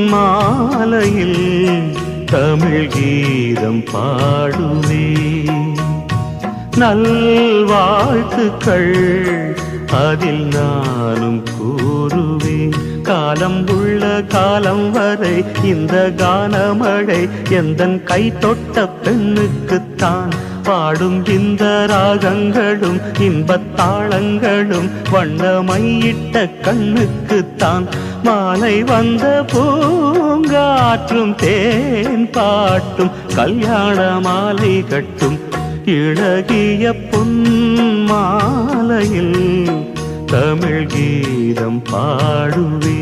பொன்மாலையில் தமிழ் கீதம் பாடுவே நல்வாழ்த்துக்கள் அதில் நானும் கூறுவேன் காலம் உள்ள காலம் வரை இந்த கானமழை எந்தன் கை தொட்ட பெண்ணுக்குத்தான் பாடும் இந்த ராகங்களும் இன்பத்தாளங்களும் வண்ணமையிட்ட கண்ணுக்குத்தான் மாலை வந்த பூங்காற்றும் தேன் பாட்டும் கல்யாண மாலை கட்டும் இழகிய பொன் மாலையில் தமிழ் கீதம் பாடுவே